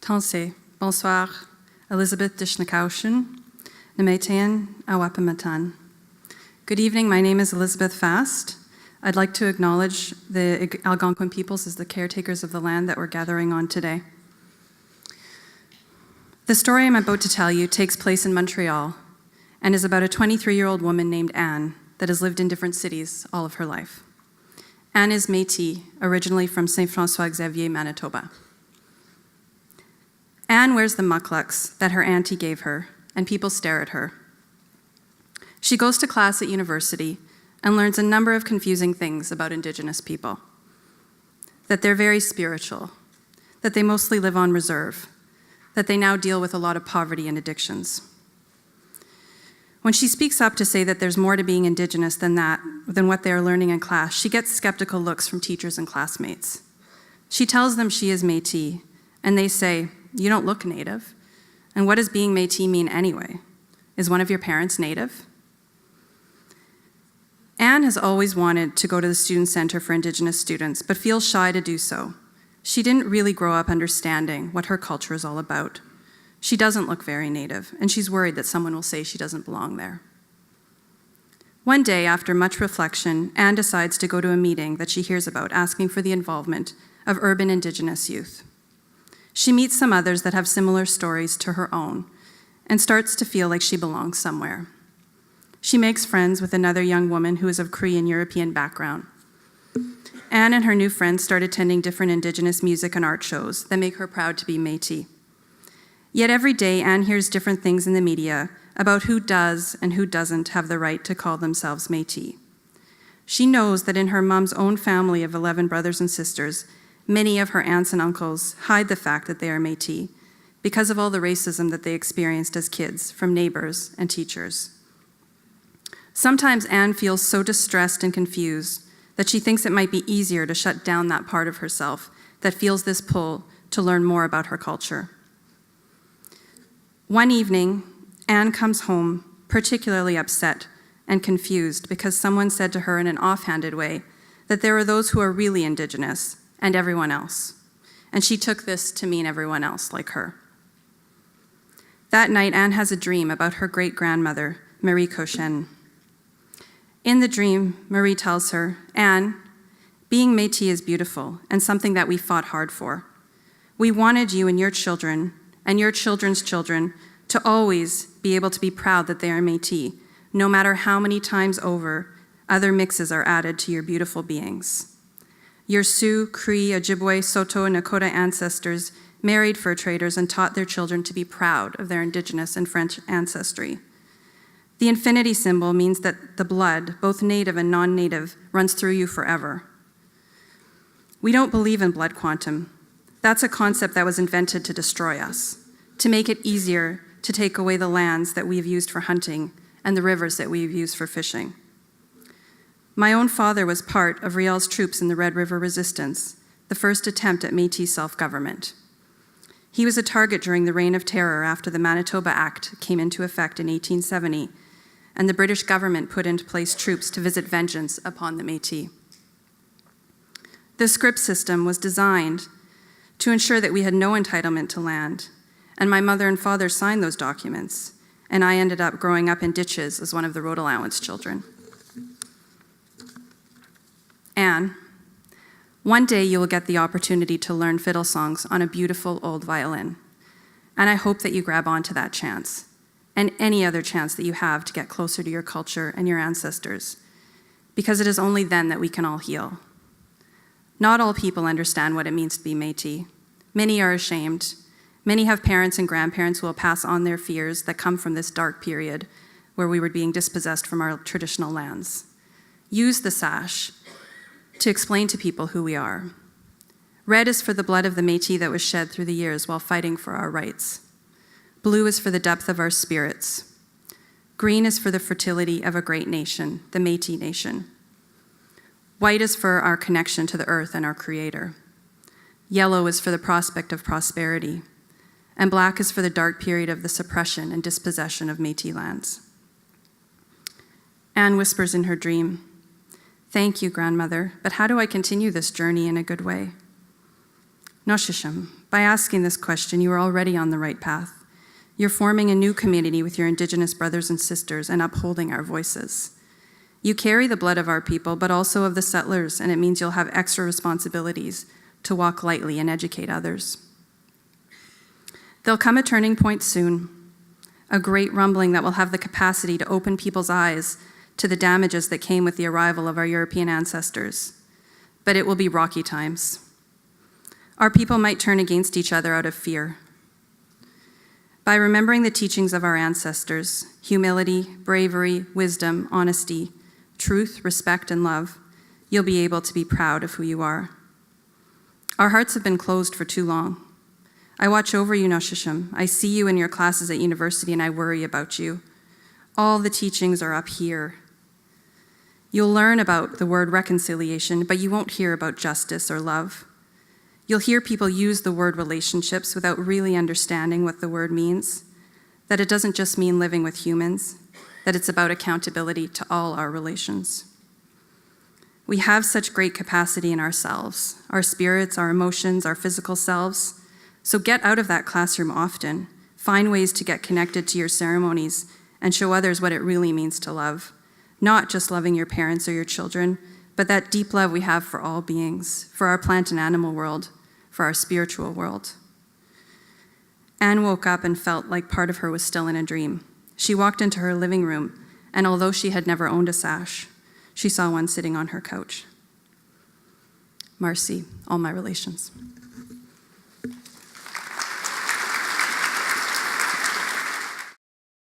Tansé, bonsoir, Elizabeth Dishnakaushin, Nametean Awapamatan. Good evening, my name is Elizabeth Fast. I'd like to acknowledge the Algonquin peoples as the caretakers of the land that we're gathering on today. The story I'm about to tell you takes place in Montreal and is about a 23-year-old woman named Anne that has lived in different cities all of her life. Anne is Métis, originally from Saint-François-Xavier, Manitoba. Anne wears the mucklucks that her auntie gave her, and people stare at her. She goes to class at university and learns a number of confusing things about Indigenous people. That they're very spiritual, that they mostly live on reserve, that they now deal with a lot of poverty and addictions. When she speaks up to say that there's more to being Indigenous than what they are learning in class, she gets skeptical looks from teachers and classmates. She tells them she is Métis, and they say, "You don't look Native. And what does being Métis mean anyway? Is one of your parents Native?" Anne has always wanted to go to the Student Center for Indigenous Students, but feels shy to do so. She didn't really grow up understanding what her culture is all about. She doesn't look very Native, and she's worried that someone will say she doesn't belong there. One day, after much reflection, Anne decides to go to a meeting that she hears about asking for the involvement of urban Indigenous youth. She meets some others that have similar stories to her own and starts to feel like she belongs somewhere. She makes friends with another young woman who is of Korean European background. Anne and her new friends start attending different Indigenous music and art shows that make her proud to be Métis. Yet every day, Anne hears different things in the media about who does and who doesn't have the right to call themselves Métis. She knows that in her mom's own family of 11 brothers and sisters, many of her aunts and uncles hide the fact that they are Métis because of all the racism that they experienced as kids from neighbors and teachers. Sometimes Anne feels so distressed and confused that she thinks it might be easier to shut down that part of herself that feels this pull to learn more about her culture. One evening, Anne comes home particularly upset and confused because someone said to her in an offhanded way that there are those who are really Indigenous and everyone else. And she took this to mean everyone else like her. That night, Anne has a dream about her great-grandmother, Marie Cochin. In the dream, Marie tells her, "Anne, being Métis is beautiful and something that we fought hard for. We wanted you and your children and your children's children to always be able to be proud that they are Métis, no matter how many times over other mixes are added to your beautiful beings. Your Sioux, Cree, Ojibwe, Saulteaux, and Nakota ancestors married fur traders and taught their children to be proud of their Indigenous and French ancestry. The infinity symbol means that the blood, both native and non-native, runs through you forever. We don't believe in blood quantum. That's a concept that was invented to destroy us, to make it easier to take away the lands that we've used for hunting and the rivers that we've used for fishing. My own father was part of Riel's troops in the Red River Resistance, the first attempt at Métis self-government. He was a target during the Reign of Terror after the Manitoba Act came into effect in 1870, and the British government put into place troops to visit vengeance upon the Métis. The script system was designed to ensure that we had no entitlement to land, and my mother and father signed those documents, and I ended up growing up in ditches as one of the road allowance children. Anne, one day you will get the opportunity to learn fiddle songs on a beautiful old violin, and I hope that you grab onto that chance, and any other chance that you have to get closer to your culture and your ancestors, because it is only then that we can all heal. Not all people understand what it means to be Métis. Many are ashamed. Many have parents and grandparents who will pass on their fears that come from this dark period where we were being dispossessed from our traditional lands. Use the sash to explain to people who we are. Red is for the blood of the Métis that was shed through the years while fighting for our rights. Blue is for the depth of our spirits. Green is for the fertility of a great nation, the Métis nation. White is for our connection to the earth and our Creator. Yellow is for the prospect of prosperity. And black is for the dark period of the suppression and dispossession of Métis lands. Anne whispers in her dream, "Thank you, grandmother, but how do I continue this journey in a good way?" Noshishim, by asking this question, you are already on the right path. You're forming a new community with your Indigenous brothers and sisters and upholding our voices. You carry the blood of our people, but also of the settlers, and it means you'll have extra responsibilities to walk lightly and educate others. There'll come a turning point soon, a great rumbling that will have the capacity to open people's eyes to the damages that came with the arrival of our European ancestors. But it will be rocky times. Our people might turn against each other out of fear. By remembering the teachings of our ancestors, humility, bravery, wisdom, honesty, truth, respect, and love, you'll be able to be proud of who you are. Our hearts have been closed for too long. I watch over you, Noshishim. I see you in your classes at university, and I worry about you. All the teachings are up here. You'll learn about the word reconciliation, but you won't hear about justice or love. You'll hear people use the word relationships without really understanding what the word means, that it doesn't just mean living with humans, that it's about accountability to all our relations. We have such great capacity in ourselves, our spirits, our emotions, our physical selves. So get out of that classroom often. Find ways to get connected to your ceremonies and show others what it really means to love. Not just loving your parents or your children, but that deep love we have for all beings, for our plant and animal world, for our spiritual world. Anne woke up and felt like part of her was still in a dream. She walked into her living room, and although she had never owned a sash, she saw one sitting on her couch. Marcy, all my relations.